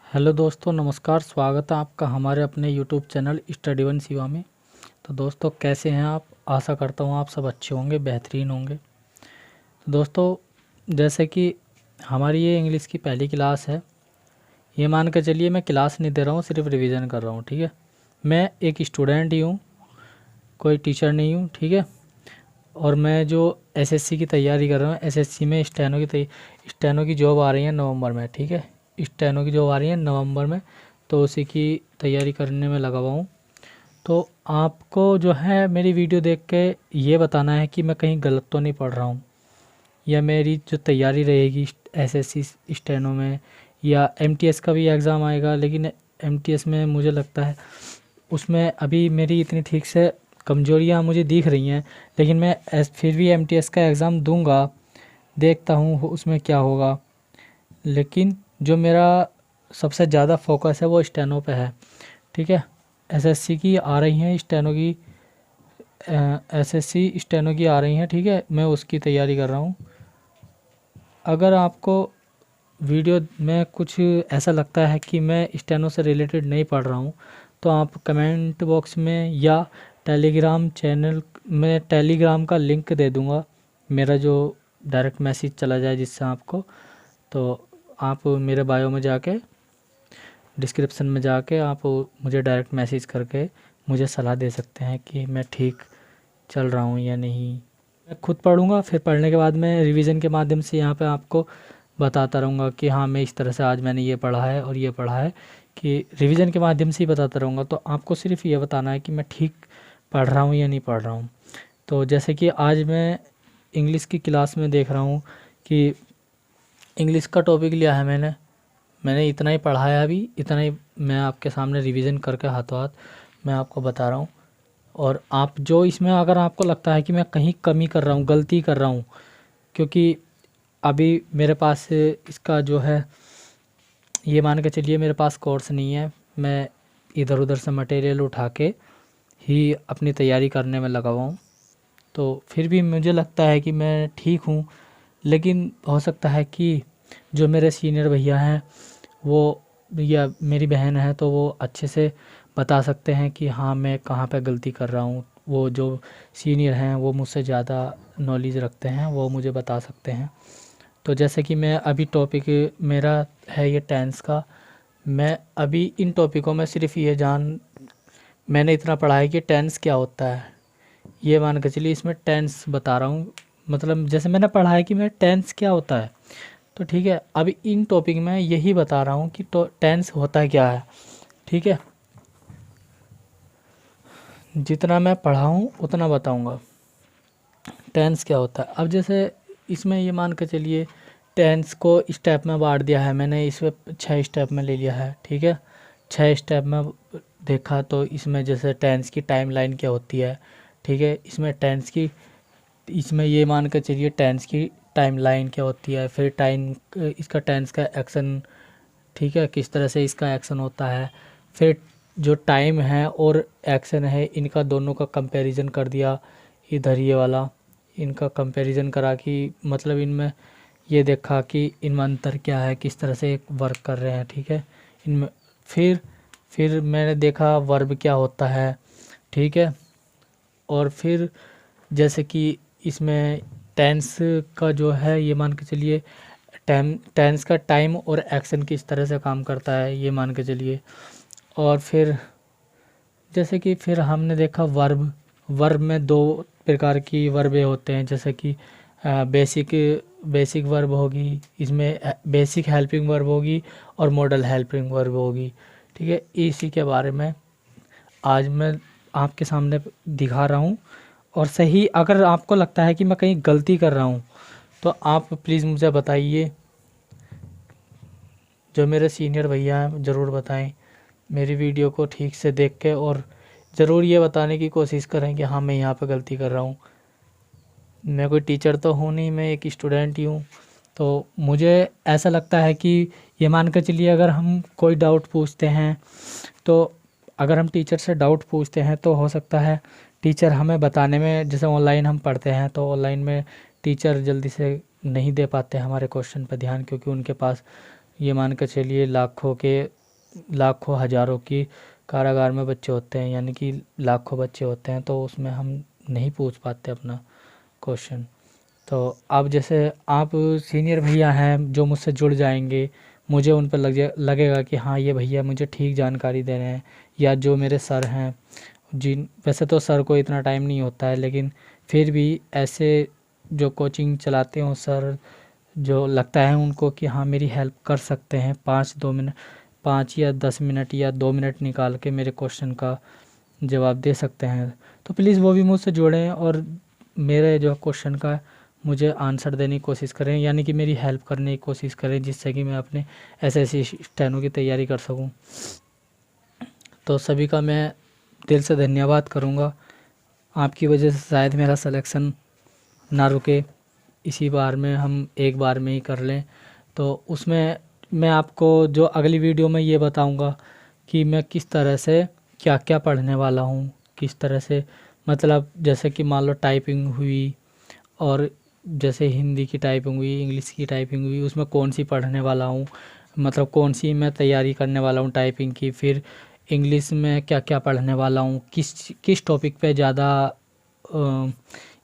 Hello दोस्तों, नमस्कार। स्वागत है आपका हमारे अपने YouTube channel study one Shiva में। तो दोस्तों, कैसे हैं आप? आशा करता हूँ आप सब अच्छे होंगे, बेहतरीन होंगे। तो दोस्तों, जैसे कि हमारी ये इंग्लिश की पहली क्लास है। ये मान के चलिए मैं क्लास नहीं दे रहा हूँ, सिर्फ रिवीजन कर रहा हूँ। ठीक है, मैं एक स्टूडेंट ही हूँ, कोई टीचर नहीं हूँ। ठीक है, और मैं जो एसएससी की तैयारी कर रहा हूँ, एसएससी में स्टेनो की जॉब आ रही है नवंबर में। ठीक है, स्टेनो की जॉब आ रही है नवंबर में, तो उसी की तैयारी करने में लगा हुआ हूँ। तो आपको जो है मेरी वीडियो देख के ये बताना है कि मैं कहीं गलत तो नहीं पढ़ रहा हूँ, या मेरी जो तैयारी रहेगी एसएससी स्टेनो में, या एमटीएस का भी एग्ज़ाम आएगा। लेकिन एमटीएस में मुझे लगता है उसमें अभी मेरी इतनी ठीक से कमजोरियां मुझे दिख रही हैं, लेकिन मैं फिर भी एमटीएस का एग्ज़ाम दूंगा। देखता हूँ उसमें क्या होगा। लेकिन जो मेरा सबसे ज़्यादा फोकस है वो स्टेनो पे है। ठीक है, एसएससी की आ रही हैं स्टेनो की, एसएससी स्टेनो की आ रही हैं। ठीक है, मैं उसकी तैयारी कर रहा हूँ। अगर आपको वीडियो में कुछ ऐसा लगता है कि मैं स्टेनो से रिलेटेड नहीं पढ़ रहा हूँ, तो आप कमेंट बॉक्स में या टेलीग्राम चैनल में टेलीग्राम का लिंक दे दूँगा, मेरा जो डायरेक्ट मैसेज चला जाए जिससे आपको। तो आप मेरे बायो में जाके, डिस्क्रिप्शन में जाके आप मुझे डायरेक्ट मैसेज करके मुझे सलाह दे सकते हैं कि मैं ठीक चल रहा हूँ या नहीं। मैं खुद पढ़ूँगा, फिर पढ़ने के बाद मैं रिवीजन के माध्यम से यहाँ पे आपको बताता रहूँगा कि हाँ, मैं इस तरह से आज मैंने ये पढ़ा है और ये पढ़ा है, कि रिवीजन के माध्यम से ही बताता रहूँगा। तो आपको सिर्फ ये बताना है कि मैं ठीक पढ़ रहा हूँ या नहीं पढ़ रहा हूँ। तो जैसे कि आज मैं इंग्लिश की क्लास में देख रहा हूँ कि इंग्लिश का टॉपिक लिया है मैंने इतना ही पढ़ा है, अभी इतना ही मैं आपके सामने रिवीजन करके हाथों हाथ मैं आपको बता रहा हूँ। और आप जो इसमें अगर आपको लगता है कि मैं कहीं कमी कर रहा हूँ, गलती कर रहा हूँ, क्योंकि अभी मेरे पास इसका जो है, ये मान के चलिए मेरे पास कोर्स नहीं है, मैं इधर उधर से मटेरियल उठा के ही अपनी तैयारी करने में लगा हुआ हूँ। तो फिर भी मुझे लगता है कि मैं ठीक हूँ, लेकिन हो सकता है कि जो मेरे सीनियर भैया हैं वो, या मेरी बहन है, तो वो अच्छे से बता सकते हैं कि हाँ, मैं कहाँ पे गलती कर रहा हूँ। वो जो सीनियर हैं वो मुझसे ज़्यादा नॉलेज रखते हैं, वो मुझे बता सकते हैं। तो जैसे कि मैं अभी टॉपिक मेरा है ये टेंस का। मैं अभी इन टॉपिकों में सिर्फ मैंने इतना पढ़ा है कि टेंस क्या होता है, ये मान के चलिए इसमें टेंस बता रहा हूँ। मतलब जैसे मैंने पढ़ा है कि मैं टेंस क्या होता है, तो ठीक है, अभी इन टॉपिक में यही बता रहा हूँ कि टेंस होता क्या है। ठीक है, जितना मैं पढ़ा हूँ उतना बताऊँगा टेंस क्या होता है। अब जैसे इसमें ये मान के चलिए टेंस को स्टेप में बांट दिया है मैंने, इसमें 6 स्टेप में ले लिया है। ठीक है, 6 स्टेप में देखा तो इसमें जैसे टेंस की टाइमलाइन क्या होती है। ठीक है, इसमें ये मान के चलिए टेंस की टाइमलाइन क्या होती है, फिर इसका टेंस का एक्शन। ठीक है, किस तरह से इसका एक्शन होता है। फिर जो टाइम है और एक्शन है, इनका दोनों का कंपैरिजन कर दिया। इधर ये वाला, इनका कंपैरिजन करा कि मतलब इनमें ये देखा कि इनमें अंतर क्या है, किस तरह से वर्क कर रहे हैं। ठीक है, इनमें फिर मैंने देखा वर्ब क्या होता है। ठीक है, और फिर जैसे कि इसमें टेंस का जो है, ये मान के चलिए टेंस का टाइम और एक्शन किस तरह से काम करता है, ये मान के चलिए। और फिर जैसे कि फिर हमने देखा वर्ब। वर्ब में 2 प्रकार की वर्बें होते हैं, जैसे कि बेसिक बेसिक वर्ब होगी, इसमें बेसिक हेल्पिंग वर्ब होगी और मॉडल हेल्पिंग वर्ब होगी। ठीक है, इसी के बारे में आज मैं आपके सामने दिखा रहा हूँ। और सही अगर आपको लगता है कि मैं कहीं गलती कर रहा हूँ, तो आप प्लीज़ मुझे बताइए। जो मेरे सीनियर भैया हैं ज़रूर बताएं मेरी वीडियो को ठीक से देख के, और ज़रूर ये बताने की कोशिश करें कि हाँ, मैं यहाँ पे गलती कर रहा हूँ। मैं कोई टीचर तो हूँ नहीं, मैं एक स्टूडेंट ही हूँ। तो मुझे ऐसा लगता है कि ये मान कर चलिए अगर हम कोई डाउट पूछते हैं, तो अगर हम टीचर से डाउट पूछते हैं तो हो सकता है टीचर हमें बताने में, जैसे ऑनलाइन हम पढ़ते हैं तो ऑनलाइन में टीचर जल्दी से नहीं दे पाते हमारे क्वेश्चन पर ध्यान, क्योंकि उनके पास ये मान कर चलिए लाखों के लाखों हज़ारों की कारागार में बच्चे होते हैं, यानी कि लाखों बच्चे होते हैं, तो उसमें हम नहीं पूछ पाते अपना क्वेश्चन। तो अब जैसे आप सीनियर भैया हैं जो मुझसे जुड़ जाएंगे, मुझे उन पर लगेगा कि हाँ ये भैया मुझे ठीक जानकारी दे रहे हैं, या जो मेरे सर हैं, जिन वैसे तो सर को इतना टाइम नहीं होता है, लेकिन फिर भी ऐसे जो कोचिंग चलाते हों सर, जो लगता है उनको कि हाँ मेरी हेल्प कर सकते हैं, 5 5 या 10 मिनट या 2 मिनट निकाल के मेरे क्वेश्चन का जवाब दे सकते हैं, तो प्लीज़ वो भी मुझसे जुड़ें और मेरे जो क्वेश्चन का मुझे आंसर देने की कोशिश करें, यानी कि मेरी हेल्प करने की कोशिश करें, जिससे कि मैं अपने एसएससी स्टेनो की तैयारी कर सकूं। तो सभी का मैं दिल से धन्यवाद करूंगा। आपकी वजह से शायद मेरा सिलेक्शन ना रुके, इसी बार में हम एक बार में ही कर लें। तो उसमें मैं आपको जो अगली वीडियो में ये बताऊंगा कि मैं किस तरह से क्या क्या पढ़ने वाला हूँ, किस तरह से, मतलब जैसे कि मान लो टाइपिंग हुई, और जैसे हिंदी की टाइपिंग हुई, इंग्लिश की टाइपिंग हुई, उसमें कौन सी पढ़ने वाला हूँ, मतलब कौन सी मैं तैयारी करने वाला हूँ टाइपिंग की। फिर इंग्लिश में क्या क्या पढ़ने वाला हूँ, किस किस टॉपिक पे ज़्यादा,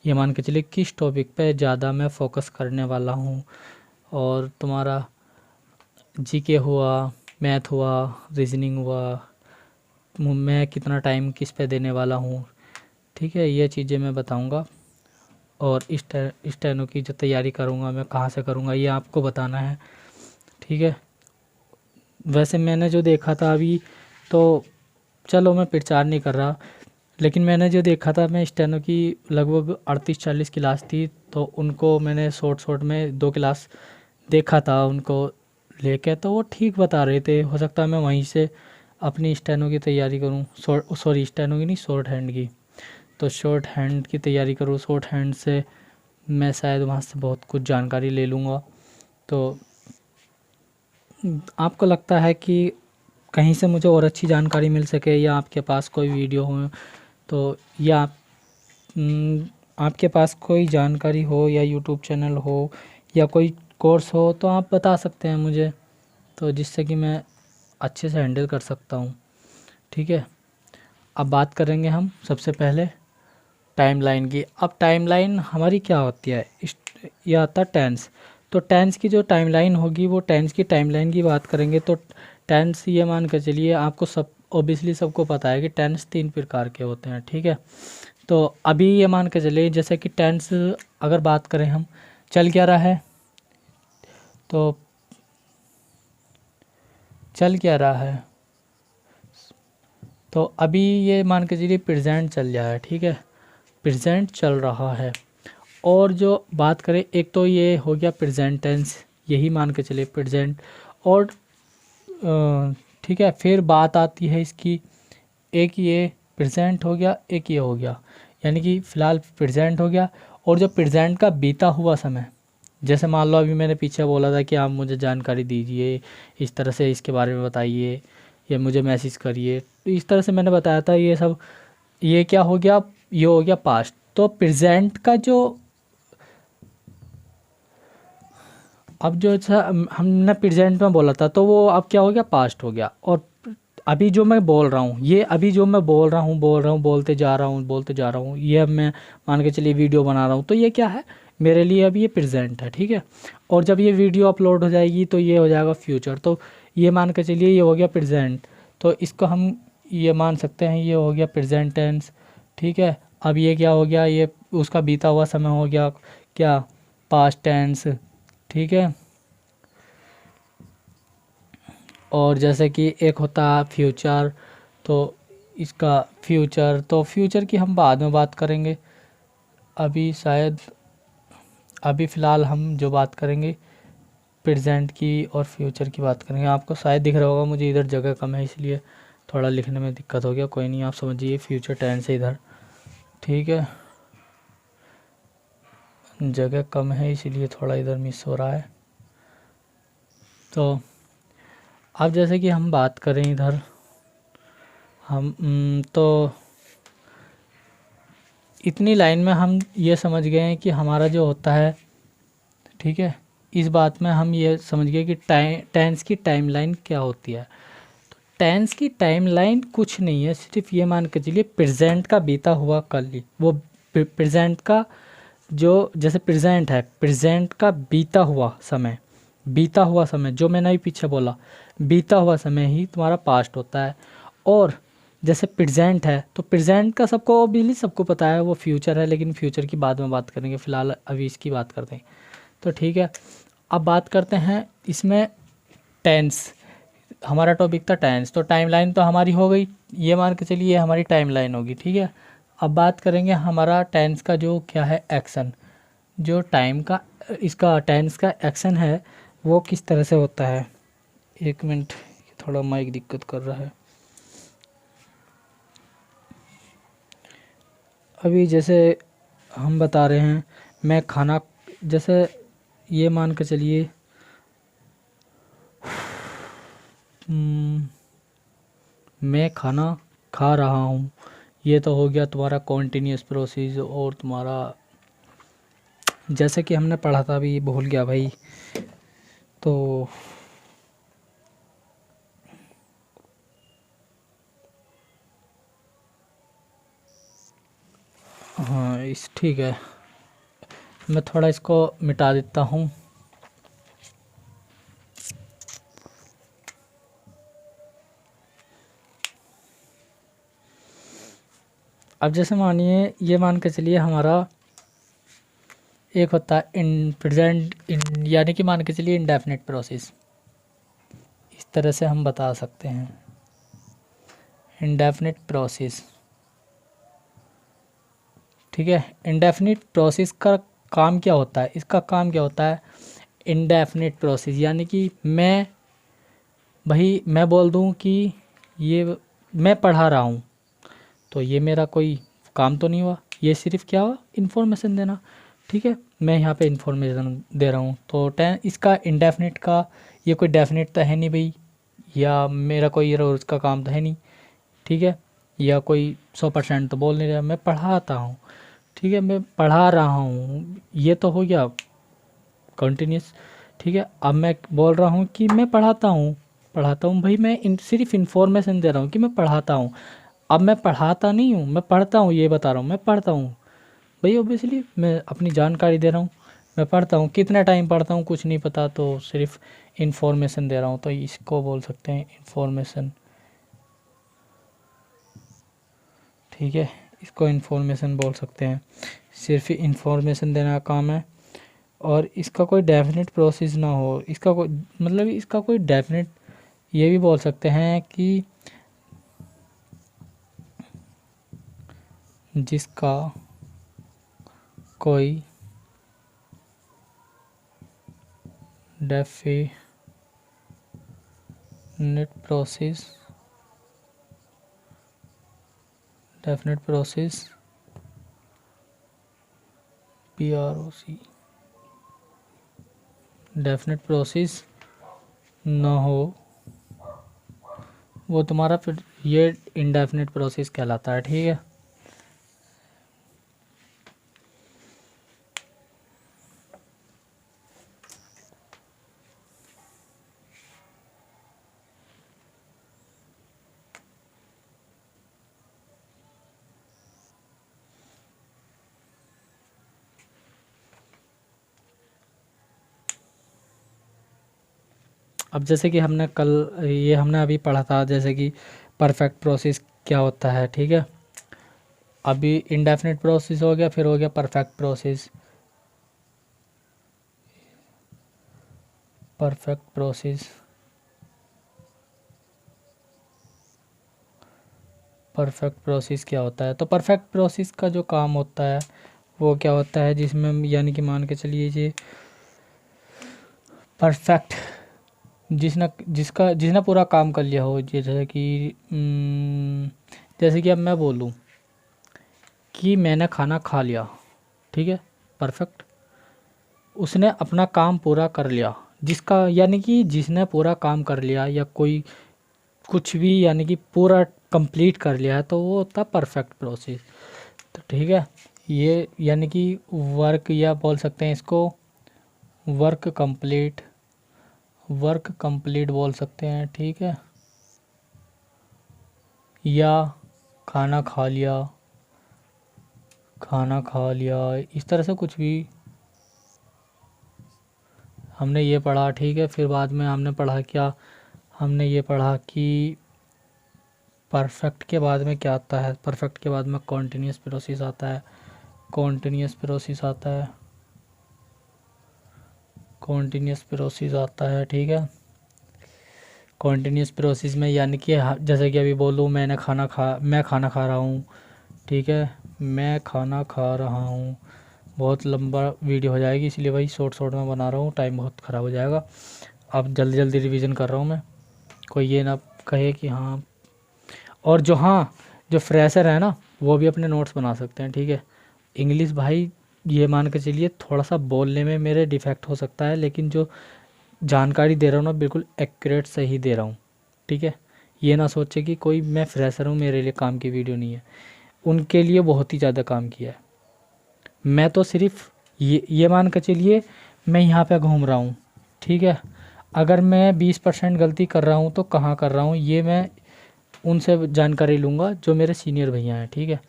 ये मान के चलिए किस टॉपिक पे ज़्यादा मैं फोकस करने वाला हूँ। और तुम्हारा जीके हुआ, मैथ हुआ, रीजनिंग हुआ, मैं कितना टाइम किस पे देने वाला हूँ, ठीक है, ये चीज़ें मैं बताऊँगा। और स्टेनो की जो तैयारी करूँगा मैं कहाँ से करूँगा ये आपको बताना है, ठीक है। वैसे मैंने जो देखा था अभी, तो चलो मैं प्रचार नहीं कर रहा, लेकिन मैंने जो देखा था, मैं स्टेनो की लगभग 38-40 क्लास थी, तो उनको मैंने शॉर्ट शॉर्ट में 2 क्लास देखा था उनको लेके, तो वो ठीक बता रहे थे। हो सकता है मैं वहीं से अपनी स्टेनो की तैयारी करूँ, सॉरी स्टेनो की नहीं, शॉर्ट हैंड की। तो शॉर्ट हैंड की तैयारी करूँ, शॉर्ट हैंड से मैं शायद वहाँ से बहुत कुछ जानकारी ले लूँगा। तो आपको लगता है कि कहीं से मुझे और अच्छी जानकारी मिल सके, या आपके पास कोई वीडियो हो, तो या आपके पास कोई जानकारी हो, या यूट्यूब चैनल हो, या कोई कोर्स हो, तो आप बता सकते हैं मुझे, तो जिससे कि मैं अच्छे से हैंडल कर सकता हूँ, ठीक है। अब बात करेंगे हम सबसे पहले टाइमलाइन की। अब टाइमलाइन हमारी क्या होती है, यह आता है टेंस। तो टेंस की जो टाइमलाइन होगी, वो टेंस की टाइमलाइन की बात करेंगे। तो टेंस ये मान कर चलिए, आपको सब ओबियसली सबको पता है कि टेंस 3 प्रकार के होते हैं, ठीक है। तो अभी ये मान के चलिए, जैसे कि टेंस अगर बात करें हम, चल क्या रहा है, तो चल क्या रहा है, तो अभी ये मान के चलिए प्रेजेंट चल रहा है, ठीक है, प्रेजेंट चल रहा है। और जो बात करें, एक तो ये हो गया प्रेजेंट टेंस, यही मान के चलिए प्रेजेंट। और ठीक है, फिर बात आती है इसकी, एक ये प्रेजेंट हो गया, एक ये हो गया, यानी कि फ़िलहाल प्रेजेंट हो गया। और जो प्रेजेंट का बीता हुआ समय, जैसे मान लो अभी मैंने पीछे बोला था कि आप मुझे जानकारी दीजिए, इस तरह से इसके बारे में बताइए, या मुझे मैसेज करिए, तो इस तरह से मैंने बताया था ये सब। ये क्या हो गया, ये हो गया पास्ट। तो प्रेजेंट का जो, अब जो हमने प्रेजेंट में बोला था, तो वो अब क्या हो गया, पास्ट हो गया। और अभी जो मैं बोल रहा हूँ, ये अभी जो मैं बोल रहा हूँ, बोलते जा रहा हूँ, ये अब मैं मान के चलिए वीडियो बना रहा हूँ, तो ये क्या है मेरे लिए, अभी ये प्रेजेंट है, ठीक है। और जब ये वीडियो अपलोड हो जाएगी तो ये हो जाएगा फ्यूचर। तो ये मान के चलिए ये हो गया प्रेजेंट, तो इसको हम ये मान सकते हैं, ये हो गया प्रेजेंट टेंस, ठीक है। अब ये क्या हो गया, ये उसका बीता हुआ समय हो गया क्या, पास्ट टेंस, ठीक है। और जैसे कि एक होता है फ्यूचर, तो इसका फ्यूचर, तो फ्यूचर की हम बाद में बात करेंगे। अभी शायद, अभी फ़िलहाल हम जो बात करेंगे प्रेजेंट की और फ्यूचर की बात करेंगे। आपको शायद दिख रहा होगा, मुझे इधर जगह कम है इसलिए थोड़ा लिखने में दिक्कत हो गया, कोई नहीं, आप समझिए फ्यूचर टेंस है इधर, ठीक है। जगह कम है इसलिए थोड़ा इधर मिस हो रहा है। तो अब जैसे कि हम बात करें इधर, हम तो इतनी लाइन में हम ये समझ गए हैं कि हमारा जो होता है, ठीक है, इस बात में हम ये समझ गए कि टेंस की टाइमलाइन क्या होती है। तो टेंस की टाइमलाइन कुछ नहीं है, सिर्फ ये मान के चलिए प्रेजेंट का बीता हुआ कल ही, वो प्रेजेंट का जो जैसे प्रेजेंट है, प्रेजेंट का बीता हुआ समय, बीता हुआ समय जो मैंने अभी पीछे बोला, बीता हुआ समय ही तुम्हारा पास्ट होता है। और जैसे प्रेजेंट है तो प्रेजेंट का सबको ऑब्वियसली सबको पता है वो फ्यूचर है, लेकिन फ्यूचर की बाद में बात करेंगे, फिलहाल अभी इसकी बात करते हैं। तो ठीक है, अब बात करते हैं इसमें टेंस, हमारा टॉपिक था टेंस, तो टाइमलाइन तो हमारी हो गई, ये मान के चलिए हमारी टाइमलाइन होगी, ठीक है। अब बात करेंगे हमारा टेंस का जो क्या है एक्शन, जो टाइम का इसका टेंस का एक्शन है वो किस तरह से होता है। एक मिनट, थोड़ा माइक दिक्कत कर रहा है। अभी जैसे हम बता रहे हैं मैं खाना, जैसे ये मान के चलिए मैं खाना खा रहा हूँ, ये तो हो गया तुम्हारा कॉन्टिन्यूस प्रोसेस। और तुम्हारा जैसे कि हमने पढ़ा था, अभी भूल गया भाई, तो हाँ इस ठीक है, मैं थोड़ा इसको मिटा देता हूँ। अब जैसे मानिए ये मान के चलिए हमारा एक होता है इन प्रेजेंट इन, यानी कि मान के चलिए इंडेफिनिट प्रोसेस, इस तरह से हम बता सकते हैं इंडेफिनिट प्रोसेस, ठीक है। इंडेफिनिट प्रोसेस का काम क्या होता है, इसका काम क्या होता है, इंडेफिनिट प्रोसेस यानी कि मैं बोल दूं कि ये मैं पढ़ा रहा हूँ, तो ये मेरा कोई काम तो नहीं हुआ, ये सिर्फ क्या हुआ, इन्फॉर्मेशन देना, ठीक है। मैं यहाँ पे इन्फॉर्मेशन दे रहा हूँ, तो इसका इंडेफिनिट का ये कोई डेफिनिट तो है नहीं भाई, या मेरा कोई ये रोज़ का काम तो है नहीं, ठीक है, या कोई 100% तो बोल नहीं रहा, मैं पढ़ाता हूँ, ठीक है, मैं पढ़ा रहा हूँ, ये तो हो गया कंटिन्यूस, ठीक है। अब मैं बोल रहा हूँ कि मैं पढ़ाता हूँ भाई, मैं सिर्फ इन्फॉर्मेशन दे रहा हूँ कि मैं पढ़ाता हूँ। अब मैं पढ़ाता नहीं हूँ, मैं पढ़ता हूँ, ये बता रहा हूँ मैं पढ़ता हूँ भाई, ऑब्वियसली मैं अपनी जानकारी दे रहा हूँ, मैं पढ़ता हूँ, कितना टाइम पढ़ता हूँ कुछ नहीं पता, तो सिर्फ इन्फॉर्मेशन दे रहा हूँ, तो इसको बोल सकते हैं इन्फॉर्मेशन, ठीक है, इसको इन्फॉर्मेशन बोल सकते हैं, सिर्फ इन्फॉर्मेशन देना का काम है। और इसका कोई डेफिनेट प्रोसेस ना हो, इसका कोई मतलब इसका कोई डेफिनेट, ये भी बोल सकते हैं कि जिसका कोई definite process PROC definite process ना हो, वो तुम्हारा फिर ये इंडेफिनेट प्रोसेस कहलाता है, ठीक है। अब जैसे कि हमने कल ये हमने अभी पढ़ा था, जैसे कि परफेक्ट प्रोसेस क्या होता है, ठीक है। अभी इंडेफिनिट प्रोसेस हो गया, फिर हो गया perfect process, perfect process, perfect process क्या होता है, तो परफेक्ट प्रोसेस का जो काम होता है वो क्या होता है, जिसमें यानी कि मान के चलिए ये परफेक्ट जिसने पूरा काम कर लिया हो, जैसे कि अब मैं बोलूँ कि मैंने खाना खा लिया, ठीक है, परफेक्ट, उसने अपना काम पूरा कर लिया, जिसका यानी कि जिसने पूरा काम कर लिया या कोई कुछ भी यानी कि पूरा कंप्लीट कर लिया है, तो वो होता है परफेक्ट प्रोसेस। तो ठीक है, ये यानी कि वर्क, या बोल सकते हैं इसको वर्क कंप्लीट बोल सकते हैं, ठीक है। या खाना खा लिया, खाना खा लिया, इस तरह से कुछ भी हमने ये पढ़ा, ठीक है। फिर बाद में हमने पढ़ा क्या, हमने ये पढ़ा कि परफेक्ट के बाद में क्या आता है, परफेक्ट के बाद में कॉन्टिन्यूस प्रोसेस आता है, कॉन्टिन्यूस प्रोसेस आता है, कॉन्टिन्यूस प्रोसेस आता है, ठीक है। कॉन्टिन्यूस प्रोसेस में यानी कि जैसे कि अभी बोलूँ मैं खाना खा रहा हूँ, ठीक है, मैं खाना खा रहा हूँ। बहुत लंबा वीडियो हो जाएगी, इसलिए भाई शॉर्ट में बना रहा हूँ, टाइम बहुत ख़राब हो जाएगा। अब जल्दी जल्दी रिवीजन कर रहा हूँ मैं, कोई ये ना कहे कि हाँ। और जो फ्रेशर है ना, वो भी अपने नोट्स बना सकते हैं, ठीक है। इंग्लिश भाई ये मान के चलिए थोड़ा सा बोलने में मेरे डिफेक्ट हो सकता है, लेकिन जो जानकारी दे रहा हूँ ना बिल्कुल एक्यूरेट सही दे रहा हूँ, ठीक है। ये ना सोचे कि कोई मैं फ्रेशर हूँ मेरे लिए काम की वीडियो नहीं है, उनके लिए बहुत ही ज़्यादा काम किया है। मैं तो सिर्फ ये मान के चलिए मैं यहाँ पे घूम रहा हूँ, ठीक है। अगर मैं 20% गलती कर रहा हूँ तो कहाँ कर रहा हूँ ये मैं उनसे जानकारी लूँगा जो मेरे सीनियर भैया हैं, ठीक है।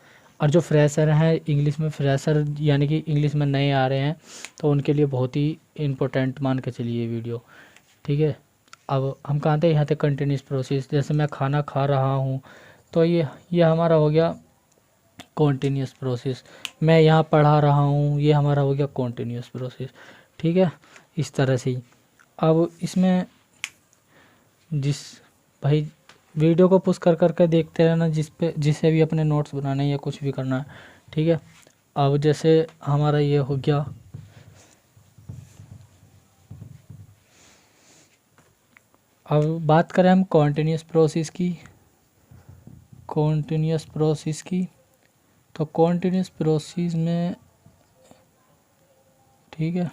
और जो फ्रेशर हैं, इंग्लिश में फ्रेशर यानी कि इंग्लिश में नए आ रहे हैं, तो उनके लिए बहुत ही इम्पोर्टेंट मान के चलिए ये वीडियो, ठीक है। अब हम कहाँ थे, यहाँ थे कंटिन्यूस प्रोसेस। जैसे मैं खाना खा रहा हूँ, तो ये हमारा हो गया कॉन्टिन्यूस प्रोसेस। मैं यहाँ पढ़ा रहा हूँ, ये हमारा हो गया कॉन्टिन्यूस प्रोसेस, ठीक है। इस तरह से ही अब इसमें जिस भाई वीडियो को पुश कर करके देखते रहना, जिससे भी अपने नोट्स बनाने हैं या कुछ भी करना है, ठीक है। अब जैसे हमारा ये हो गया, अब बात करें हम कॉन्टिन्यूस प्रोसेस की, कॉन्टिन्यूस प्रोसेस की, तो कॉन्टिन्यूस प्रोसेस में, ठीक है,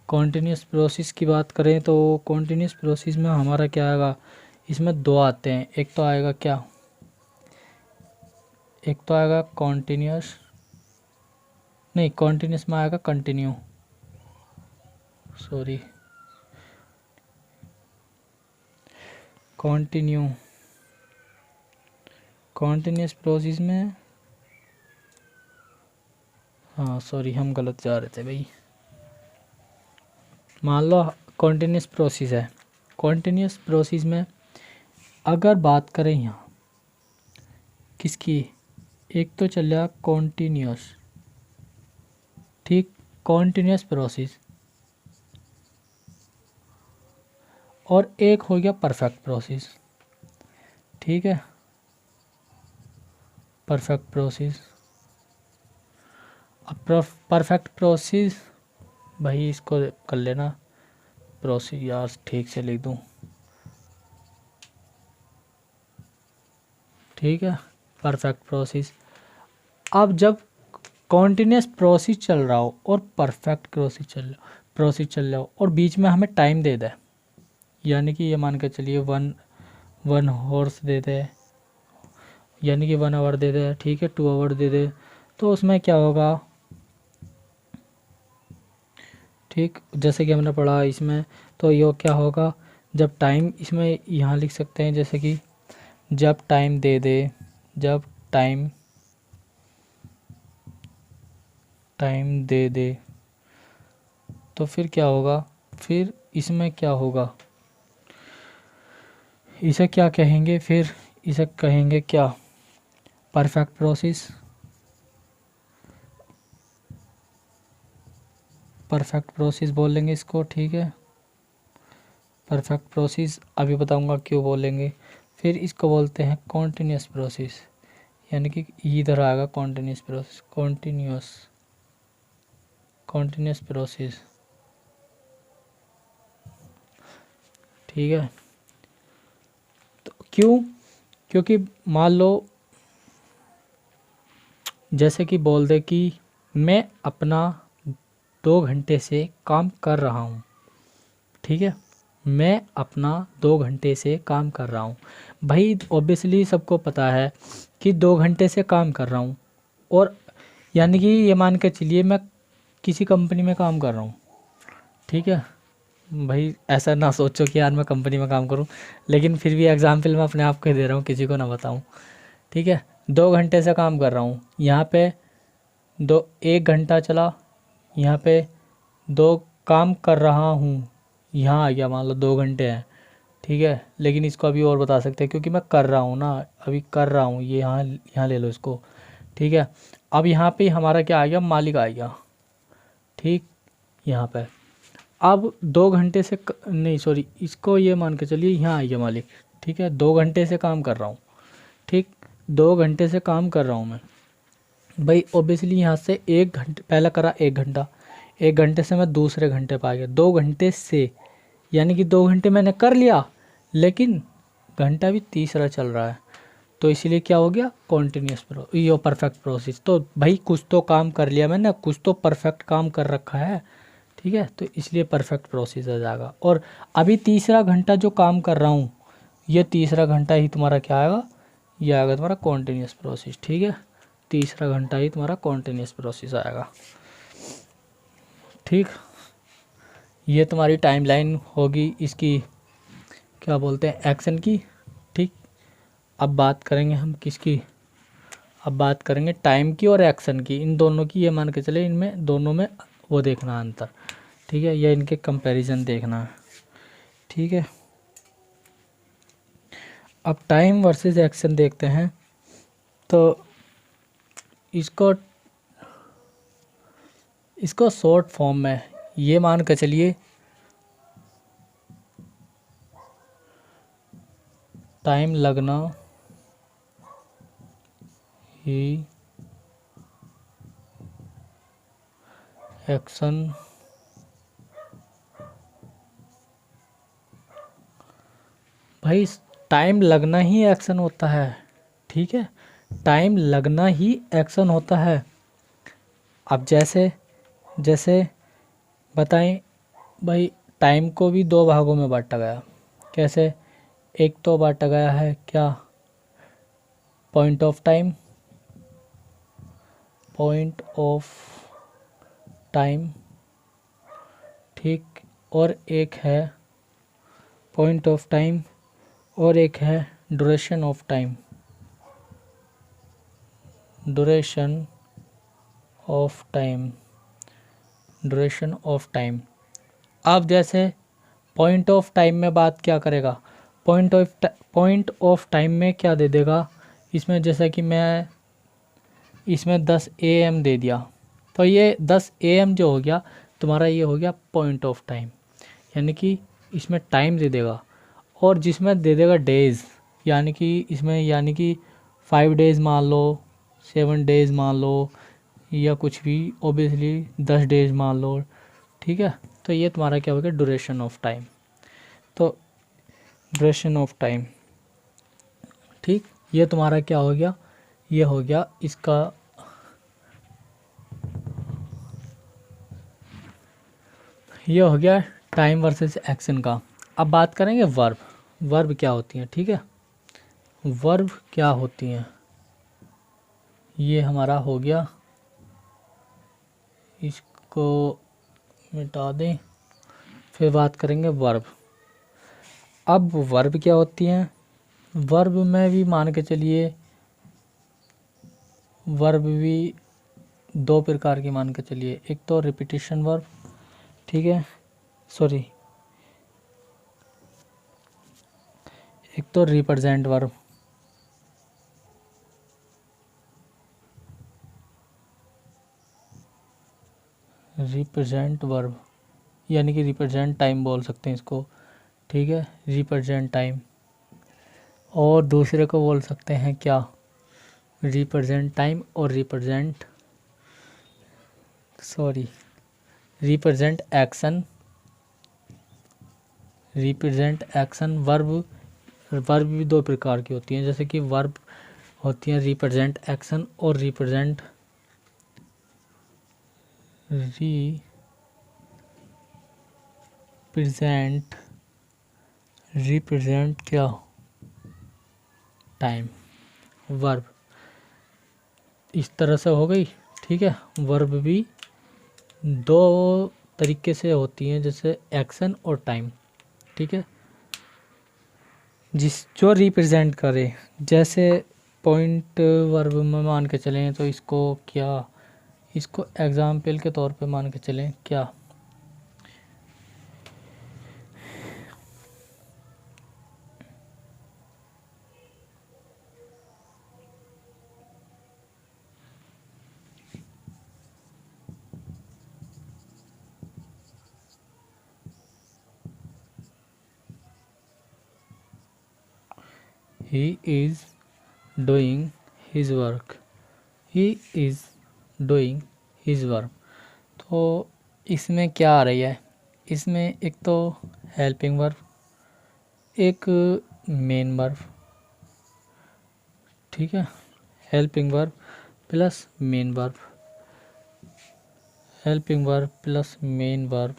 कॉन्टिन्यूस प्रोसेस की बात करें तो कॉन्टिन्यूस प्रोसेस में हमारा क्या आएगा, इसमें दो आते हैं। एक तो आएगा क्या, एक तो आएगा कॉन्टिन्यूस, नहीं कॉन्टिन्यूस में आएगा continue, sorry continue, continuous process में, हाँ सॉरी हम गलत जा रहे थे भाई। मान लो कॉन्टिन्यूस प्रोसेस है, कॉन्टिन्यूस प्रोसेस में अगर बात करें यहाँ किसकी, एक तो चल रहा कॉन्टिन्यूस, ठीक, कॉन्टिन्यूस प्रोसेस, और एक हो गया परफेक्ट प्रोसेस, ठीक है, परफेक्ट प्रोसेस। अब परफेक्ट प्रोसेस भाई इसको कर लेना प्रोसेस यार, ठीक से लिख दूँ, ठीक है, परफेक्ट प्रोसेस। अब जब कॉन्टिन्यूस प्रोसेस चल रहा हो और परफेक्ट प्रोसेस चल रहा हो और बीच में हमें टाइम दे दे, यानी कि ये मान के चलिए वन हॉर्स दे दे, यानी कि 1 आवर दे दे, ठीक है, 2 आवर दे दे, तो उसमें क्या होगा, ठीक, जैसे कि हमने पढ़ा इसमें, तो ये क्या होगा, जब टाइम इसमें यहाँ लिख सकते हैं, जैसे कि जब टाइम दे दे, जब टाइम दे दे, तो फिर क्या होगा, फिर इसमें क्या होगा, इसे क्या कहेंगे, फिर इसे कहेंगे क्या, परफेक्ट प्रोसेस, परफेक्ट प्रोसेस बोलेंगे इसको, ठीक है, परफेक्ट प्रोसेस, अभी बताऊंगा क्यों बोलेंगे। फिर इसको बोलते हैं कॉन्टिन्यूस प्रोसेस, यानी कि इधर आएगा कॉन्टिन्यूस प्रोसेस, कॉन्टिन्यूस प्रोसेस, ठीक है। तो क्यों, क्योंकि मान लो जैसे कि बोल दे कि मैं अपना 2 घंटे से काम कर रहा हूँ, ठीक है, मैं अपना 2 घंटे से काम कर रहा हूँ। भाई ऑब्वियसली सबको पता है कि 2 घंटे से काम कर रहा हूँ, और यानी कि ये मान के चलिए मैं किसी कंपनी में काम कर रहा हूँ, ठीक है, भाई ऐसा ना सोचो कि यार मैं कंपनी में काम करूं, लेकिन फिर भी एग्जाम्पल मैं अपने आप को ही दे रहा हूँ, किसी को ना बताऊं। ठीक है, 2 घंटे से काम कर रहा हूँ यहाँ पे, 1 घंटा चला, यहाँ पे 2 काम कर रहा हूँ, यहाँ आ गया, मान लो 2 घंटे हैं। ठीक है, लेकिन इसको अभी और बता सकते हैं क्योंकि मैं कर रहा हूँ ना, अभी कर रहा हूँ, ये यहाँ यहाँ ले लो इसको। ठीक है, अब यहाँ पे हमारा क्या आ गया, मालिक आ गया। ठीक, यहाँ पे अब 2 घंटे से नहीं सॉरी, इसको ये मान के चलिए यहाँ आ गया मालिक। ठीक है, 2 घंटे से काम कर रहा हूँ। ठीक, 2 घंटे से काम कर रहा हूँ मैं भाई। ऑब्वियसली यहाँ से 1 घंटे पहले करा, 1 घंटा, 1 घंटे से मैं दूसरे घंटे पे आ गया, 2 घंटे से, यानी कि 2 घंटे मैंने कर लिया, लेकिन घंटा भी तीसरा चल रहा है, तो इसीलिए क्या हो गया, कॉन्टिन्यूस ये परफेक्ट प्रोसेस। तो भाई कुछ तो काम कर लिया मैंने, कुछ तो परफेक्ट काम कर रखा है। ठीक है, तो इसलिए परफेक्ट प्रोसेस आ जाएगा। और अभी तीसरा घंटा जो काम कर रहा हूँ, ये तीसरा घंटा ही तुम्हारा क्या आएगा, ये आएगा तुम्हारा कॉन्टिन्यूस प्रोसेस। ठीक है, तीसरा घंटा ही तुम्हारा कॉन्टिन्यूस प्रोसेस आएगा। ठीक, ये तुम्हारी टाइमलाइन होगी इसकी, क्या बोलते हैं, एक्शन की। ठीक, अब बात करेंगे हम किसकी, अब बात करेंगे टाइम की और एक्शन की, इन दोनों की। ये मान के चले इनमें दोनों में वो देखना है अंतर। ठीक है, या इनके कंपैरिजन देखना है। ठीक है, अब टाइम वर्सेस एक्शन देखते हैं। तो इसको इसको शॉर्ट फॉर्म में ये मान के चलिए, टाइम लगना ही एक्शन भाई, टाइम लगना ही एक्शन होता है। ठीक है, टाइम लगना ही एक्शन होता है। अब जैसे जैसे बताएं भाई, टाइम को भी 2 भागों में बांटा गया। कैसे, एक तो बांटा गया है क्या, point of time, point of time. ठीक, और एक है पॉइंट ऑफ टाइम, और एक है duration of time, duration of time, duration of time. अब जैसे पॉइंट ऑफ टाइम में बात क्या करेगा, पॉइंट ऑफ टाइम में क्या दे देगा, इसमें जैसा कि मैं इसमें 10 AM दे दिया, तो ये 10 AM जो हो गया तुम्हारा, ये हो गया पॉइंट ऑफ टाइम, यानी कि इसमें टाइम दे देगा। और जिसमें दे देगा डेज़, यानी कि इसमें, यानी कि 5 डेज़ मान लो, 7 डेज़ मान लो, या कुछ भी, ओबियसली 10 डेज़ मान लो। ठीक है, तो ये तुम्हारा क्या हो गया, ड्यूरेशन ऑफ टाइम। तो ड्यूरेशन ऑफ टाइम, ठीक, ये तुम्हारा क्या हो गया, ये हो गया इसका, ये हो गया टाइम वर्सेस एक्शन का। अब बात करेंगे वर्ब, वर्ब क्या होती हैं। ठीक है, वर्ब क्या होती हैं, ये हमारा हो गया, इसको मिटा दें, फिर बात करेंगे वर्ब। अब वर्ब क्या होती हैं, वर्ब में भी मान के चलिए, वर्ब भी 2 प्रकार की मान के चलिए, एक तो रिपीटिशन वर्ब, ठीक है, सॉरी, एक तो रिप्रेजेंट वर्ब। रिप्रेजेंट वर्ब, यानी कि रिप्रेजेंट टाइम बोल सकते हैं इसको। ठीक है, रिप्रेजेंट टाइम, और दूसरे को बोल सकते हैं क्या, रिप्रेजेंट टाइम और represent, sorry, represent action, represent action. Verb, verb भी 2 प्रकार की होती हैं, जैसे कि वर्ब होती हैं रिप्रेजेंट एक्शन और रिप्रेजेंट रिप्रेजेंट क्या, टाइम। वर्ब इस तरह से हो गई। ठीक है, वर्ब भी 2 तरीके से होती हैं, जैसे एक्शन और टाइम, ठीक है, जिस जो रिप्रेजेंट करे। जैसे पॉइंट वर्ब में मान के चलें तो इसको क्या, इसको एग्जाम्पल के तौर पे मान के चलें क्या, he is doing his work, he is doing his work. तो इसमें क्या आ रही है, इसमें एक तो हेल्पिंग वर्ब, एक मेन वर्ब, ठीक है, helping verb plus main verb, helping verb plus main verb,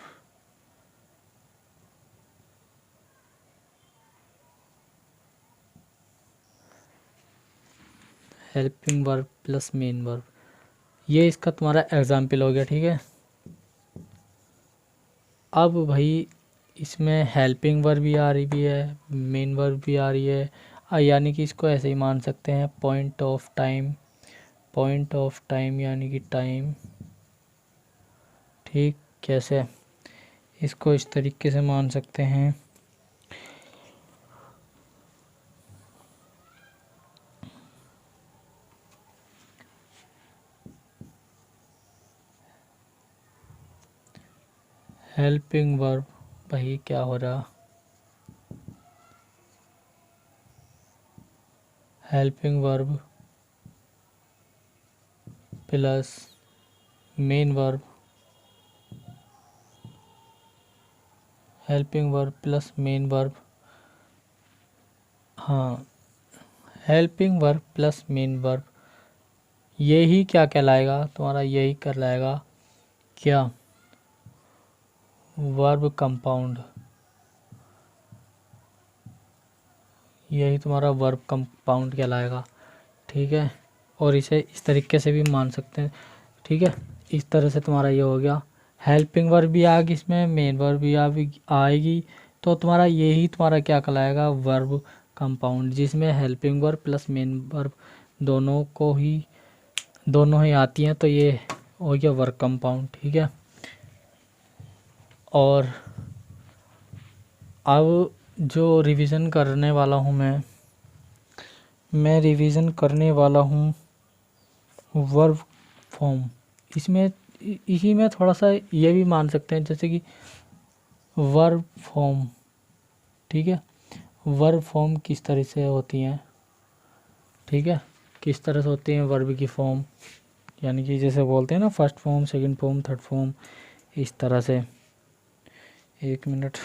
helping verb plus main verb. ये इसका तुम्हारा एग्जाम्पल हो गया, ठीक है। अब भाई इसमें हेल्पिंग वर्ब भी आ रही भी है, मेन वर्ब भी आ रही है, यानी कि इसको ऐसे ही मान सकते हैं point of time, point of time यानी कि टाइम, ठीक। कैसे इसको इस तरीके से मान सकते हैं, हेल्पिंग वर्ब, भाई क्या हो रहा, helping verb plus main verb, helping verb plus main verb, हाँ, helping verb plus main verb, यही क्या कहलाएगा तुम्हारा, यही कहलाएगा क्या, वर्ब कंपाउंड, यही तुम्हारा वर्ब कंपाउंड कहलाएगा, ठीक है। और इसे इस तरीके से भी मान सकते हैं, ठीक है। इस तरह से तुम्हारा ये हो गया, हेल्पिंग वर्ब भी आएगी इसमें, मेन वर्ब भी आएगी, तो तुम्हारा यही तुम्हारा क्या कहलाएगा, वर्ब कंपाउंड, जिसमें helping verb plus main verb दोनों ही आती हैं, तो ये हो गया वर्ब कंपाउंड, ठीक है। और अब जो रिवीजन करने वाला हूँ मैं रिवीजन करने वाला हूँ वर्ब फॉर्म। इसमें इसी में थोड़ा सा ये भी मान सकते हैं, जैसे कि वर्ब फॉर्म, ठीक है, वर्ब फॉर्म किस तरह से होती हैं, ठीक है, किस तरह से होती हैं वर्ब की फॉर्म, यानी कि जैसे बोलते हैं ना first form, second form, third form, इस तरह से। एक मिनट,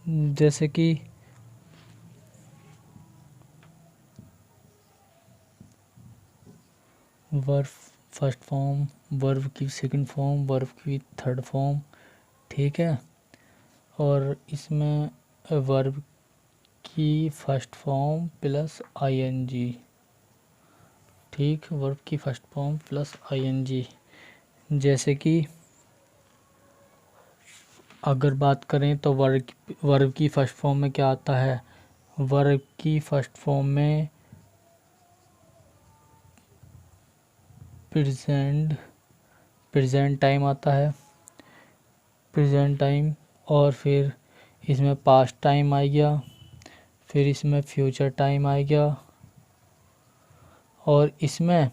जैसे कि वर्ब फर्स्ट फॉर्म, वर्ब की सेकंड फॉर्म, वर्ब की थर्ड फॉर्म, ठीक है। और इसमें वर्ब की फर्स्ट फॉर्म प्लस आईएनजी, ठीक, वर्ब की फर्स्ट फॉर्म प्लस आईएनजी। जैसे कि अगर बात करें तो वर्ब की फर्स्ट फॉर्म में क्या आता है, वर्ब की फर्स्ट फॉर्म में प्रेजेंट टाइम आता है, प्रेजेंट टाइम, और फिर इसमें पास्ट टाइम आ गया, फिर इसमें फ्यूचर टाइम आ गया, और इसमें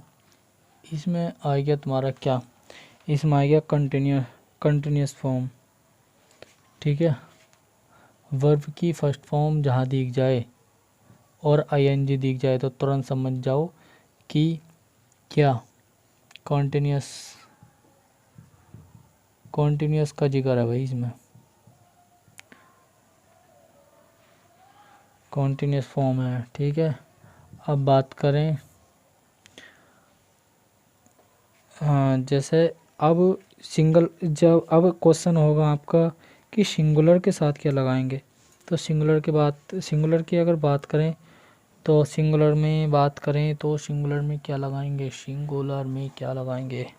आ गया तुम्हारा क्या, इसमें आ गया कंटिन्यूस फॉर्म, ठीक है। वर्ब की फर्स्ट फॉर्म जहाँ दिख जाए और आईएनजी दिख जाए तो तुरंत समझ जाओ कि क्या कॉन्टिन्यूस का जिक्र है भाई, इसमें कॉन्टिन्यूस फॉर्म है, ठीक है। अब बात करें, हाँ, जैसे अब अब क्वेश्चन होगा आपका कि सिंगुलर के साथ क्या लगाएंगे। तो सिंगुलर की अगर बात करें तो सिंगुलर में बात करें तो सिंगुलर में क्या लगाएंगे, सिंगुलर में क्या लगाएंगे,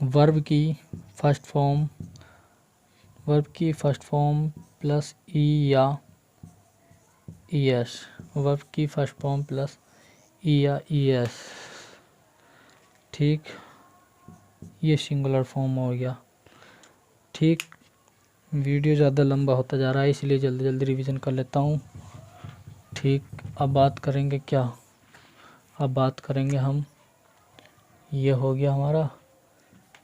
वर्ब की फर्स्ट फॉर्म प्लस ई या ई एस, वर्ब की फर्स्ट फॉर्म प्लस ई या ई एस, ठीक, ये सिंगुलर फॉर्म हो गया। ठीक, वीडियो ज़्यादा लंबा होता जा रहा है इसलिए जल्दी जल्दी रिवीजन कर लेता हूँ। ठीक, अब बात करेंगे क्या, अब बात करेंगे हम, ये हो गया हमारा,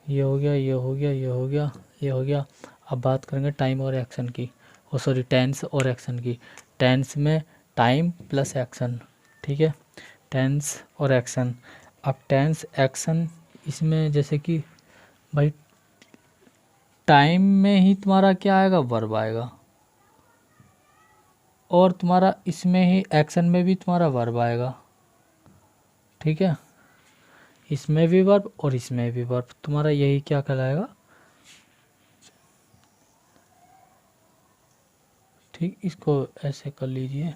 ये हो गया, ये हो गया, ये हो गया, ये हो गया। अब बात करेंगे टाइम और एक्शन की, सॉरी टेंस और एक्शन की। टेंस में टाइम प्लस एक्शन, ठीक है, टेंस और एक्शन। अब टेंस एक्शन इसमें जैसे कि भाई टाइम में ही तुम्हारा क्या आएगा, वर्ब आएगा, और तुम्हारा इसमें ही एक्शन में भी तुम्हारा वर्ब आएगा, ठीक है, इसमें भी वर्ब और इसमें भी वर्ब, तुम्हारा यही क्या कहलाएगा। ठीक, इसको ऐसे कर लीजिए।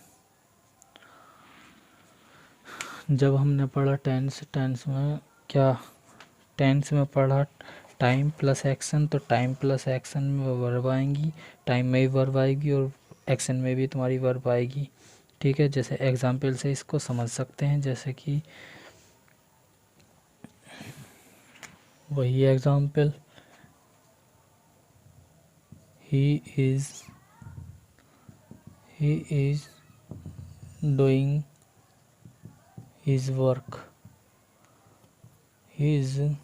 जब हमने पढ़ा टेंस में क्या, टेंस में पढ़ा टाइम प्लस एक्शन, तो टाइम प्लस एक्शन में वर्ब आएंगी, टाइम में भी वर्ब आएगी और एक्शन में भी तुम्हारी वर्ब आएगी। ठीक है, जैसे एग्जाम्पल से इसको समझ सकते हैं, जैसे कि वही example, he is doing his work, he is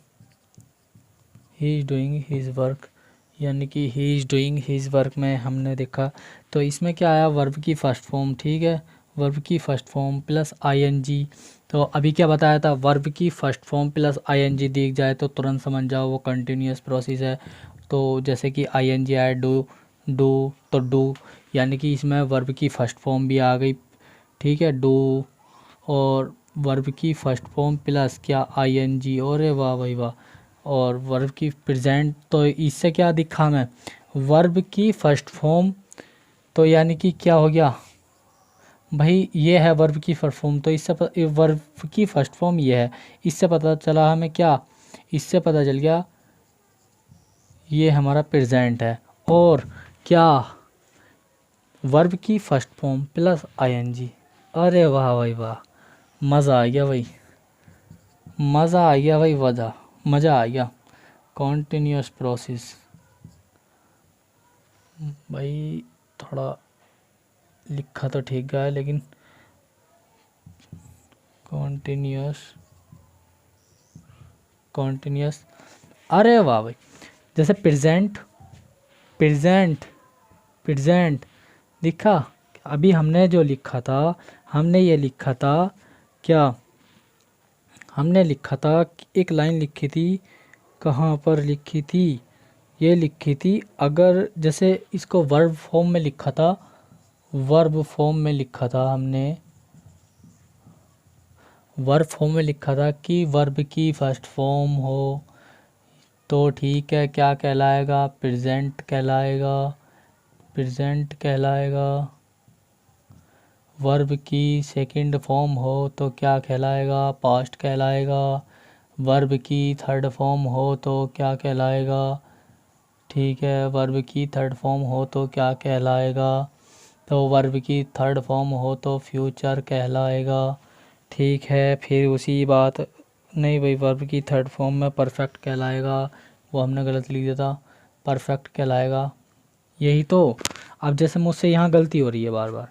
doing his work, यानी कि he is doing his work में हमने देखा, तो इसमें क्या आया, वर्ब की फर्स्ट फॉर्म, ठीक है, वर्ब की फर्स्ट फॉर्म प्लस आईएनजी। तो अभी क्या बताया था, वर्ब की फर्स्ट फॉर्म प्लस आईएनजी दिख जाए तो तुरंत समझ जाओ वो कंटिन्यूअस प्रोसेस है। तो जैसे कि आईएनजी आए डू तो डू, यानी कि इसमें वर्ब की फर्स्ट फॉर्म भी आ गई, ठीक है, डू, और वर्ब की फर्स्ट फॉर्म प्लस क्या, आईएनजी, और वाह भाई वाह, और वर्ब की प्रेजेंट, तो इससे क्या दिखा मैं, वर्ब की फर्स्ट फॉर्म, तो यानी कि क्या हो गया भाई, ये है वर्ब की फर्स्ट फॉर्म, तो इससे वर्ब की फर्स्ट फॉर्म ये है, इससे पता चला हमें क्या, इससे पता चल गया ये हमारा प्रेजेंट है, और क्या, वर्ब की फर्स्ट फॉर्म प्लस आईएनजी। अरे वाह भाई वाह, मज़ा आ गया भाई, मज़ा आ गया भाई, मज़ा आ गया। कॉन्टिन्यूअस प्रोसेस, भाई थोड़ा लिखा तो ठीक गया है लेकिन कॉन्टिन्यूअस, अरे वाह भाई, जैसे प्रेजेंट लिखा, अभी हमने जो लिखा था, हमने ये लिखा था क्या, हमने लिखा था, एक लाइन लिखी थी, कहाँ पर लिखी थी, ये लिखी थी, अगर जैसे इसको वर्ब फॉर्म में लिखा था, वर्ब फॉर्म में लिखा था हमने, वर्ब फॉर्म में लिखा था कि वर्ब की फर्स्ट फॉर्म हो तो ठीक है, क्या कहलाएगा, प्रेजेंट कहलाएगा, प्रेजेंट कहलाएगा। वर्ब की सेकंड फॉर्म हो तो क्या कहलाएगा, पास्ट कहलाएगा। वर्ब की थर्ड फॉर्म हो तो क्या कहलाएगा, ठीक है, वर्ब की थर्ड फॉर्म हो तो क्या कहलाएगा, तो वर्ब की थर्ड फॉर्म हो तो फ्यूचर कहलाएगा, ठीक है। फिर उसी बात, नहीं भाई, वर्ब की थर्ड फॉर्म में परफेक्ट कहलाएगा, वो हमने गलत लिख दिया था, परफेक्ट कहलाएगा, यही तो। अब जैसे मुझसे यहाँ गलती हो रही है बार बार,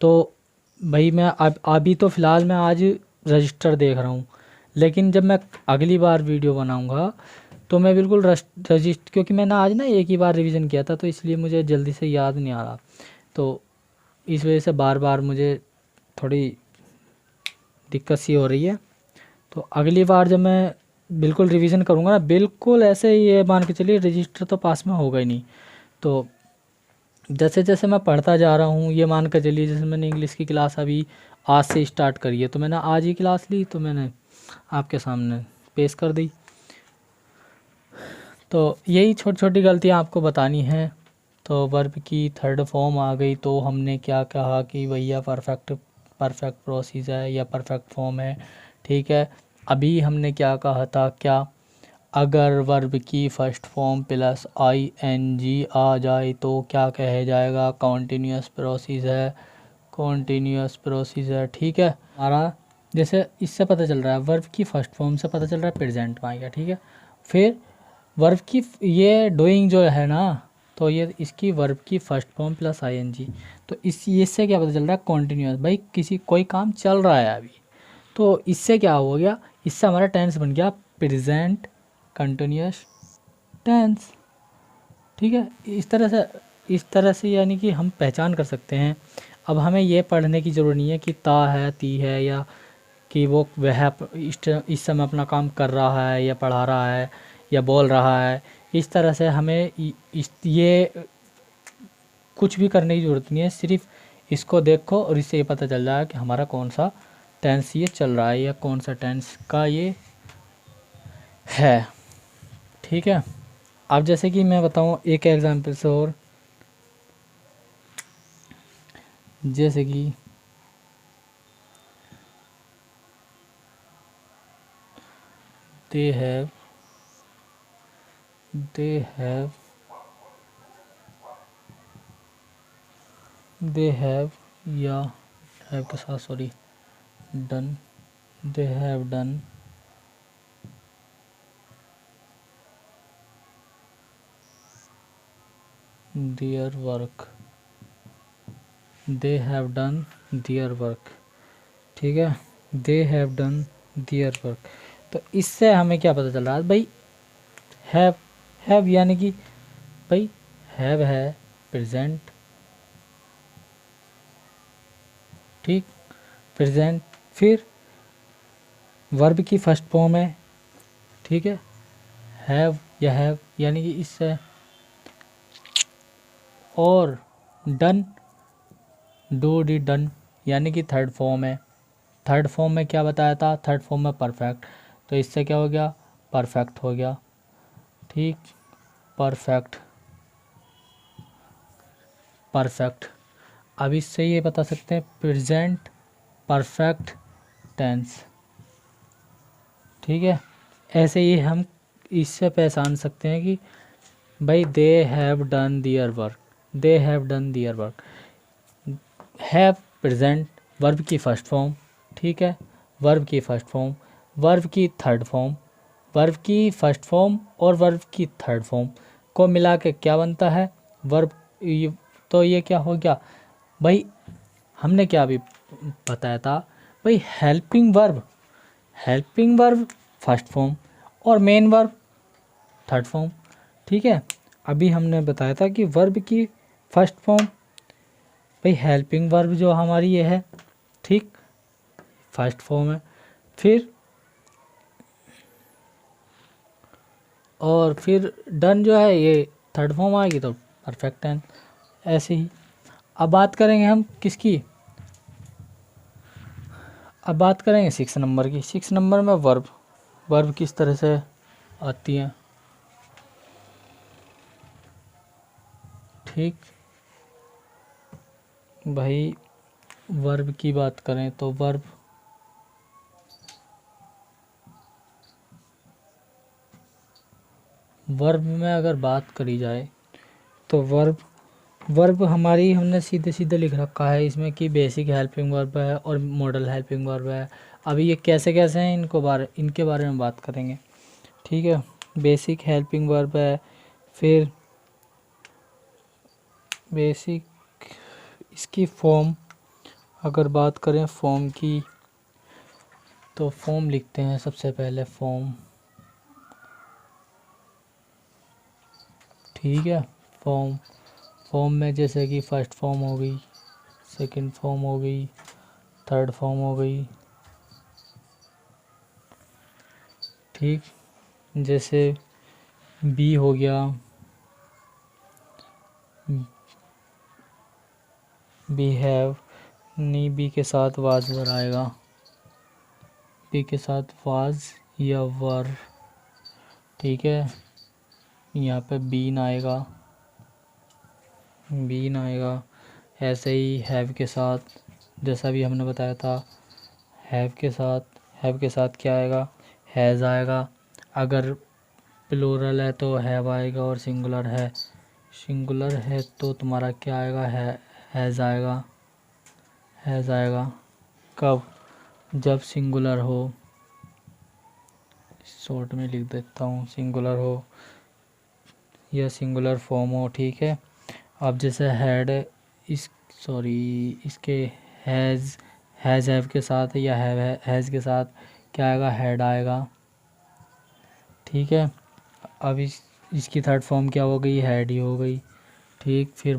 तो भाई मैं अब अभी तो फ़िलहाल मैं आज रजिस्टर देख रहा हूँ, लेकिन जब मैं अगली बार वीडियो बनाऊँगा तो मैं बिल्कुल रजिस्टर, क्योंकि मैंने आज ना एक ही बार रिवीजन किया था तो इसलिए मुझे जल्दी से याद नहीं आ रहा, तो इस वजह से बार बार मुझे थोड़ी दिक्कत सी हो रही है। तो अगली बार जब मैं बिल्कुल रिवीजन करूँगा ना, बिल्कुल ऐसे ही ये मान के चलिए रजिस्टर तो पास में होगा ही नहीं। तो जैसे जैसे मैं पढ़ता जा रहा हूँ, ये मान कर चलिए जैसे मैंने इंग्लिश की क्लास अभी आज से स्टार्ट करी है, तो मैंने आज ही क्लास ली तो मैंने आपके सामने पेश कर दी। तो यही छोटी छोटी गलतियाँ आपको बतानी हैं। तो वर्ब की थर्ड फॉर्म आ गई तो हमने क्या कहा कि भैया परफेक्ट प्रोसीजर है या परफेक्ट फॉर्म है, ठीक है। अभी हमने क्या कहा था, क्या अगर वर्ब की फर्स्ट फॉर्म प्लस आईएनजी आ जाए तो क्या कहा जाएगा, कॉन्टीन्यूअस प्रोसीजर, कॉन्टीन्यूअस प्रोसीजर, ठीक है। हमारा जैसे इससे पता चल रहा है, वर्ब की फर्स्ट फॉर्म से पता चल रहा है प्रेजेंट में आ गया, ठीक है। फिर वर्ब की ये डूइंग जो है ना, तो ये इसकी वर्ब की फर्स्ट फॉर्म प्लस आईएनजी, तो इससे क्या पता चल रहा है, कॉन्टीन्यूअस, भाई कोई काम चल रहा है अभी। तो इससे क्या हो गया, इससे हमारा टेंस बन गया प्रेजेंट कंटिन्यूअस टेंस, ठीक है। इस तरह से यानी कि हम पहचान कर सकते हैं। अब हमें ये पढ़ने की ज़रूरत नहीं है कि ता है, ती है, या कि वो वह इस समय अपना काम कर रहा है या पढ़ा रहा है या बोल रहा है। इस तरह से हमें ये कुछ भी करने की ज़रूरत नहीं है, सिर्फ इसको देखो और इससे ये पता चल रहा है कि हमारा कौन सा टेंस ये चल रहा है या कौन सा टेंस का ये है, ठीक है। अब जैसे कि मैं बताऊँ एक एग्जांपल से, और जैसे कि दे हैव या हैव के साथ sorry done, they have done their work, they have done their work, ठीक है। दे हैव डन देयर वर्क, तो इससे हमें क्या पता चल रहा है भाई, हैव यानी कि भाई हैव है प्रेजेंट, ठीक, प्रेजेंट, फिर वर्ब की फर्स्ट फॉर्म है, ठीक है, हैव या हैव यानी कि इससे, और डन डू डी डन यानी कि थर्ड फॉर्म है। थर्ड फॉर्म में क्या बताया था, थर्ड फॉर्म में परफेक्ट, तो इससे क्या हो गया, परफेक्ट हो गया, ठीक, परफेक्ट परफेक्ट। अब इससे ये बता सकते हैं प्रेजेंट परफेक्ट टेंस, ठीक है। ऐसे ही हम इससे पहचान सकते हैं कि भाई they have done their work, they have done their work, have present verb की फर्स्ट फॉर्म, ठीक है, वर्ब की फर्स्ट फॉर्म, वर्ब की थर्ड फॉर्म, वर्ब की फर्स्ट फॉर्म और वर्ब की थर्ड फॉर्म को मिला के क्या बनता है, वर्ब। तो ये क्या हो गया भाई, हमने क्या अभी बताया था भाई, हेल्पिंग वर्ब फर्स्ट फॉर्म और मेन वर्ब थर्ड फॉर्म, ठीक है। अभी हमने बताया था कि वर्ब की फर्स्ट फॉर्म भाई हेल्पिंग वर्ब जो हमारी ये है, ठीक, फर्स्ट फॉर्म है, फिर और फिर डन जो है ये थर्ड फॉर्म आएगी तो परफेक्ट टेंस, ऐसे ही। अब बात करेंगे हम किसकी, अब बात करेंगे 6 नंबर की। 6 नंबर में वर्ब किस तरह से आती हैं, ठीक भाई। वर्ब की बात करें तो वर्ब में अगर बात करी जाए तो वर्ब हमारी हमने सीधे सीधे लिख रखा है इसमें कि बेसिक हेल्पिंग वर्ब है और मॉडल हेल्पिंग वर्ब है। अभी ये कैसे कैसे हैं इनके बारे में बात करेंगे, ठीक है। बेसिक हेल्पिंग वर्ब है, फिर बेसिक इसकी फॉर्म, अगर बात करें फॉर्म की तो फॉर्म लिखते हैं सबसे पहले फॉर्म, ठीक है। फॉर्म में जैसे कि फर्स्ट फॉर्म हो गई, सेकंड फॉर्म हो गई, थर्ड फॉर्म हो गई, ठीक, जैसे बी हो गया, बी हैव, नहीं बी के साथ वाज वर आएगा, बी के साथ वाज या वर, ठीक है। यहाँ पे बीन आएगा, बीन आएगा। ऐसे ही हैव के साथ, जैसा भी हमने बताया था, हैव के साथ क्या आएगा, हैज़ आएगा। अगर प्लूरल है तो हैव आएगा, और सिंगुलर है तो तुम्हारा क्या आएगा, हैज़ आएगा, हैज़ आएगा। कब, जब सिंगुलर हो, शॉर्ट में लिख देता हूँ, सिंगुलर हो या सिंगुलर फॉर्म हो, ठीक है। अब जैसे हैड, इसके हैज़ के साथ या हैज़ के साथ क्या आएगा, हैड आएगा, ठीक है। अब इसकी थर्ड फॉर्म क्या हो गई, हैड ही हो गई, ठीक। फिर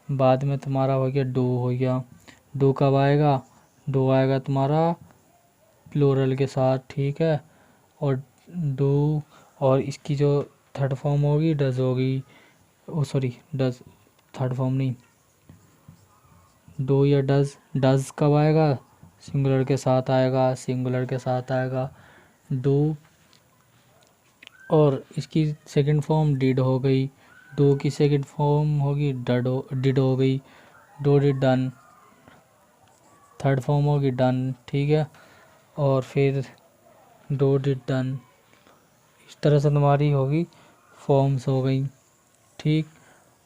बाद में तुम्हारा हो गया डू, हो गया। डू कब आएगा, डू आएगा तुम्हारा प्लूरल के साथ, ठीक है। और डू, और इसकी जो थर्ड फॉर्म होगी डज होगी, डज, थर्ड फॉर्म नहीं, डू या डज कब आएगा, सिंगुलर के साथ आएगा, डू। और इसकी सेकंड फॉर्म डिड हो गई, डू की सेकंड फॉर्म होगी डिड हो गई, do did done, third form होगी डन, ठीक है। और फिर डू डिड डन, इस तरह से तुम्हारी होगी फॉर्म्स हो गई, ठीक।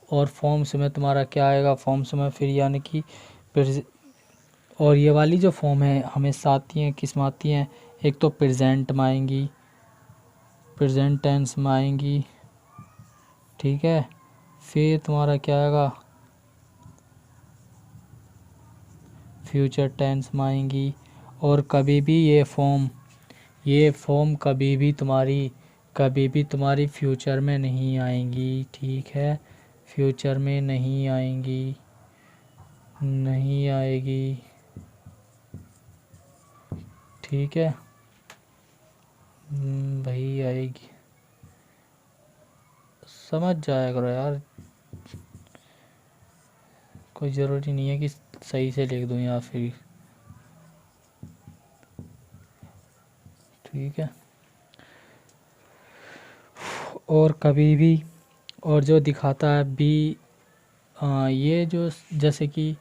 और फॉर्म्स में तुम्हारा क्या आएगा, फॉर्म्स में फिर यानी कि और ये वाली जो फॉर्म है हमेशा आती हैं, किस में आती हैं, एक तो प्रेजेंट में आएंगी, प्रेजेंट टेंस में आएंगी, ठीक है। फिर तुम्हारा क्या आएगा, फ्यूचर टेंस में आएंगी। और कभी भी ये फॉर्म कभी भी तुम्हारी फ्यूचर में नहीं आएंगी, ठीक है। फ्यूचर में नहीं आएंगी, ठीक है। भाई आएगी, समझ जाया करो यार, कोई ज़रूरी नहीं है कि सही से लिख दूँ या फिर, ठीक है। और कभी भी, और जो दिखाता है बी, ये जो जैसे कि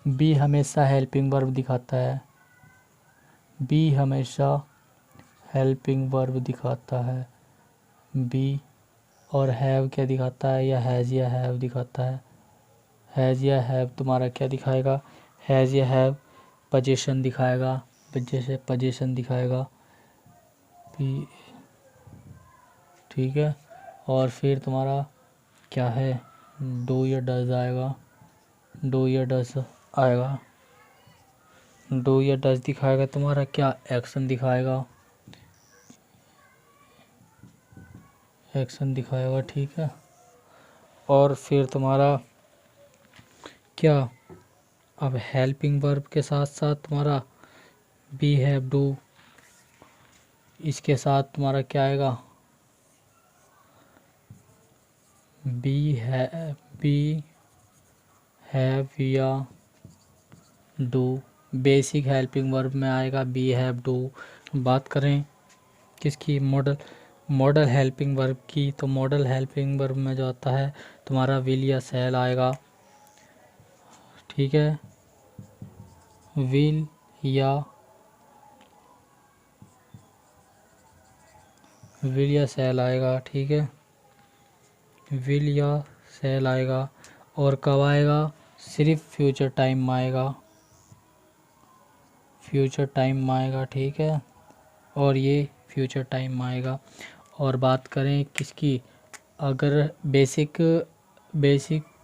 बी हमेशा हेल्पिंग वर्ब दिखाता है, बी हमेशा हेल्पिंग वर्ब दिखाता है बी। और हैव क्या दिखाता है, या हैज़ या हैव दिखाता है, हैज़ या हैव तुम्हारा क्या दिखाएगा, हैज़ या हैव पोजीशन दिखाएगा, जैसे पोजीशन दिखाएगा बी, ठीक है। और फिर तुम्हारा क्या है, डू या डज आएगा, डू या डज आएगा, डू या डज दिखाएगा तुम्हारा क्या, एक्शन दिखाएगा, एक्शन दिखाएगा, ठीक है। और फिर तुम्हारा क्या, अब हेल्पिंग वर्ब के साथ साथ तुम्हारा बी हैव डू, इसके साथ तुम्हारा क्या आएगा, बी हैव या डू। बेसिक हेल्पिंग वर्ब में आएगा बी हैव डू। बात करें किसकी, मॉडल हेल्पिंग वर्ब की, तो मॉडल हेल्पिंग वर्ब में जो आता है तुम्हारा विल या शैल आएगा, ठीक है। विल या शैल आएगा, ठीक है, विल या शैल आएगा। और कब आएगा, सिर्फ फ्यूचर टाइम में आएगा, ठीक है। और ये फ्यूचर टाइम में आएगा। और बात करें किसकी, अगर बेसिक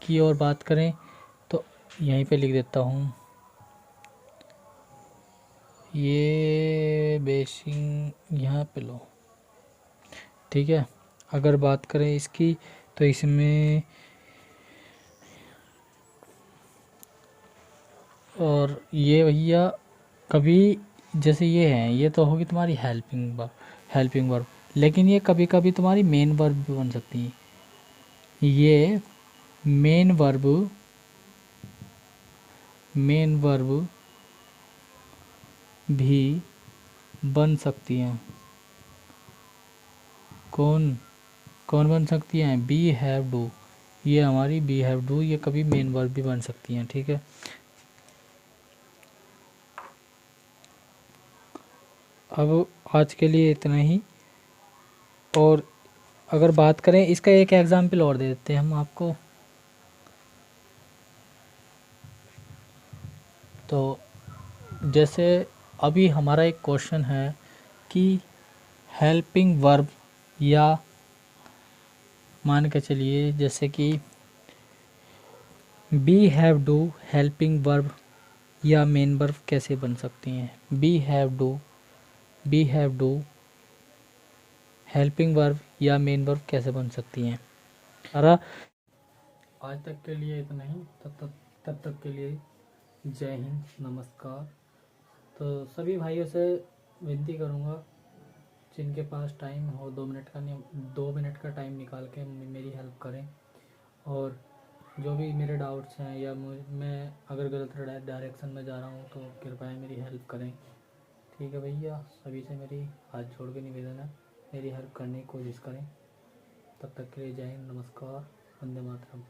की और बात करें तो यहीं पे लिख देता हूँ, ये बेसिक यहाँ पे लो, ठीक है। अगर बात करें इसकी तो इसमें, और ये भैया कभी, जैसे ये है, ये तो होगी तुम्हारी हेल्पिंग वर्ब, लेकिन ये कभी कभी तुम्हारी मेन वर्ब भी बन सकती है, ये मेन वर्ब भी बन सकती हैं, कौन कौन बन सकती हैं? बी हैव डू, ये हमारी बी हैव डू, ये कभी मेन वर्ब भी बन सकती हैं। ठीक है, अब आज के लिए इतना ही। और अगर बात करें, इसका एक एग्जाम्पल और दे देते हैं हम आपको। तो जैसे अभी हमारा एक क्वेश्चन है कि हेल्पिंग वर्ब, या मान के चलिए जैसे कि be have do helping verb या मेन वर्ब कैसे बन सकती हैं? Be have do helping verb या मेन वर्ब कैसे बन सकती हैं? सारा आज तक के लिए इतना ही। तब तक के लिए जय हिंद, नमस्कार। तो सभी भाइयों से विनती करूँगा, जिनके पास टाइम हो 2 मिनट का टाइम निकाल के मेरी हेल्प करें। और जो भी मेरे डाउट्स हैं या मैं अगर गलत डायरेक्शन में जा रहा हूँ तो कृपया मेरी हेल्प करें। ठीक है भैया, सभी से मेरी हाथ जोड़ के निवेदन है, मेरी हेल्प करने की कोशिश करें। तब तक के लिए जय हिंद, नमस्कार, वंदे मातरम।